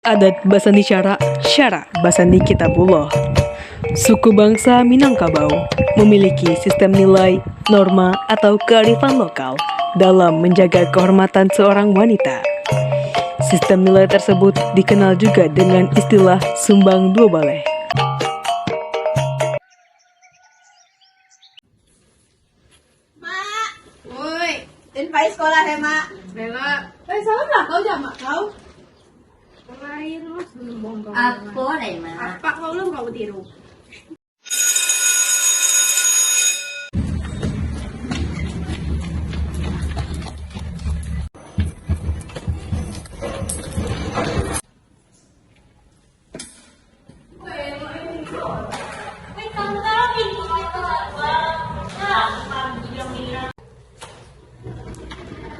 Adat Basani Syara Basani Kitabullah. Suku bangsa Minangkabau memiliki sistem nilai, norma, atau kearifan lokal dalam menjaga kehormatan seorang wanita. Sistem nilai tersebut dikenal juga dengan istilah sumbang dua baleh. Mak, woi, pergi sekolah ya mak. Bella, Salam lah kau jam mak kau. lain mas belum bongkong. Aku deh mak. Apa kau belum kau tiru?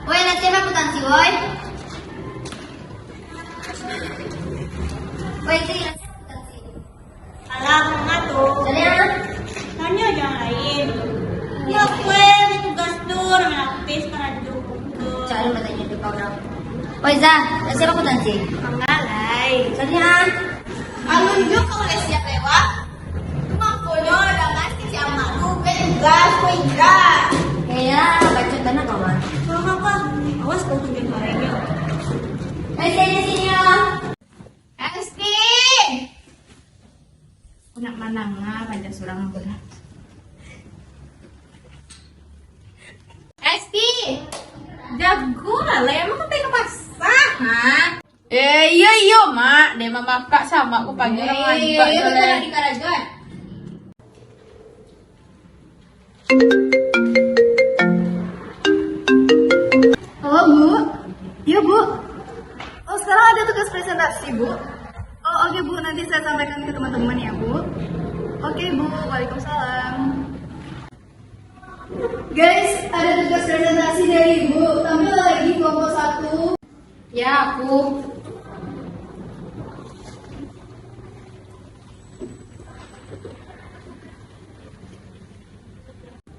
Woi, nanti apa akuntansi woi? Woi, itu nanti akuntansi. Alah, ngatur. Jadi apa? Tanya yang lain. Ya, kue tugas tuh, namanya aktif karena duduk. Cari matanya di program. Woi, Zah, nanti apa akuntansi? Pengalai. Jadi apa? Alun juga kau les siap lewat. Makanya udah ngasih si amak lu, tugas, kue enggak. Kayak baca tanah kawan. Kalau apa? Awas kau tunjuk suaranya. Sini ya. Esti. Nak mana ngah pada surang berat. Esti. Jago lah, emang kau ke pasar, ha? Iya mak, dia mama kak sama aku pagi orang Iya, anjak betul di Karajon. Halo Bu, iya Bu. Oh sekarang ada tugas presentasi Bu. Oh oke Bu, nanti saya sampaikan ke teman-teman ya Bu. Oke Bu, waalaikumsalam. Guys, ada tugas presentasi dari Ibu. Tampil lagi kelompok 1. Ya aku.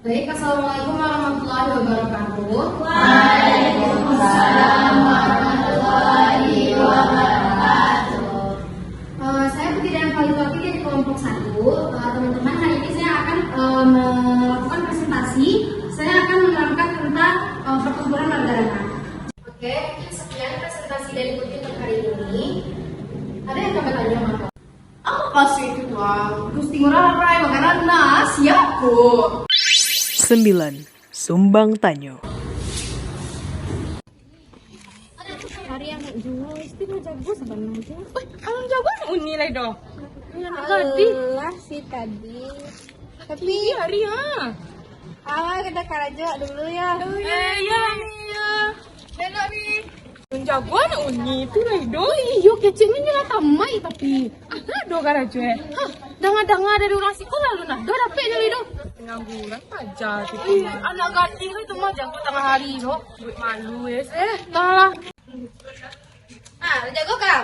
Baik, assalamualaikum warahmatullahi wabarakatuh. Waalaikumsalam warahmatullahi wabarakatuh. Saya Putri dan Palitopi dari kelompok 1. Teman-teman, hari ini saya akan melakukan presentasi. Saya akan menerangkan tentang pertempuran Margarana. Oke, sekian presentasi dari Putri untuk hari ini. Ada yang tambah tanya Mas? Apa kasih itu Tuang? Gusti Ngurah Rai Magarana, siap Bu. 9. Sumbang Tanyo. Alam jago nilai dong. Allah sih tadi. Tapi Hari ha. awal kita Karajo dulu ya. Iya. Bella ni. Jagoan uni tu lah do. Iyo kecilnya nyala tamai tapi. Do garajo eh. Dengar dari orang siku lalu nah. Do dapet nyali do. Ngangguran aja gitu. Anak gading itu mah jago tengah hari do. Buat malu lah. Ah, jago kau.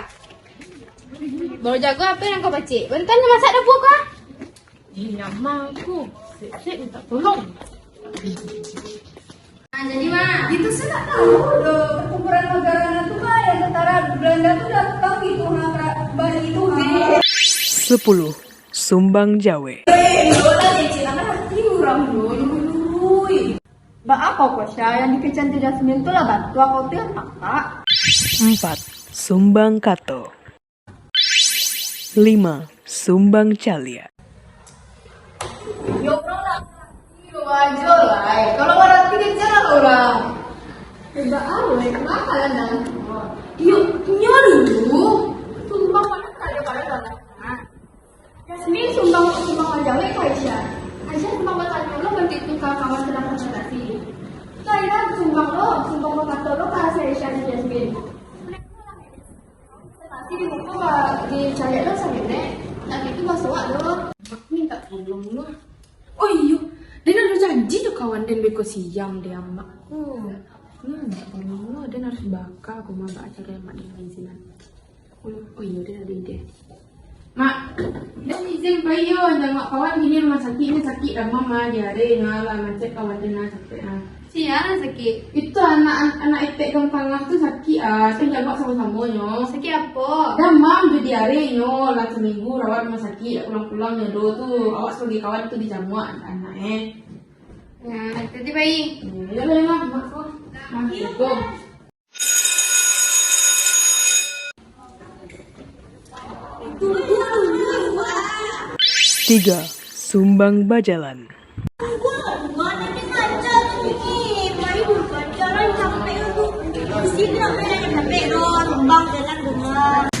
Baru jago apa yang kau baca? Bentar nak masak dapur kau. Iya mampu. Sik minta tolong. Jadi mah. Itu saya nggak tahu loh, pertempuran Magarana tuh kan yang tentara Belanda tuh datang gitu nggak Bali itu. 10. Sumbang Jawe. Ba apa kok Syah yang dikecan tidak semen tuh lah batu aku tuh tak. 4. Sumbang Kato. 5. Sumbang Calia. Ya orang lah, lu aja lah. Kalau orang tidak cara orang. Tidak ada, kenapa kalian dan? Yuk nyari dulu. Sumbang mana kalian mana? Yasmin sumbang aja Aisyah. Aisyah sumbang batanya lo berarti itu kawan sedang presentasi. Saya sumbang kata lo kasih Aisyah dan Yasmin. Presentasi di buku di saya lo sampai nek. Nanti itu masuk lo. Minta tolong lu. Oh iya, dia ada janji tuh kawan dan beko siang dia mak. Minta tolong lu, dia harus bakal aku mau acara mak di bensinan. Oh iya, dia ada ide. Mak, dan izin bayo, dan mak kawan gini rumah sakit ini sakit dan mama dia ada ngalah macet kawan dia nak sakit. Siapa sakit? Itu anak ipek kang tengah tuh sakit saya jaga sama-sama nyo. Sakit apa? Demam jadi diare nyo, lah seminggu rawat rumah sakit, pulang-pulang nyedo tuh, awak sebagai kawan tuh dijamu anak Ya, hati-hati bayi. Ya udah mah, maaf. Assalamualaikum. 3. Sumbang Bajalan. Mana dia ngajar ni? Mari berpacaran sampai tu. Mesti nak kena sampai ron, bang jalan dengar.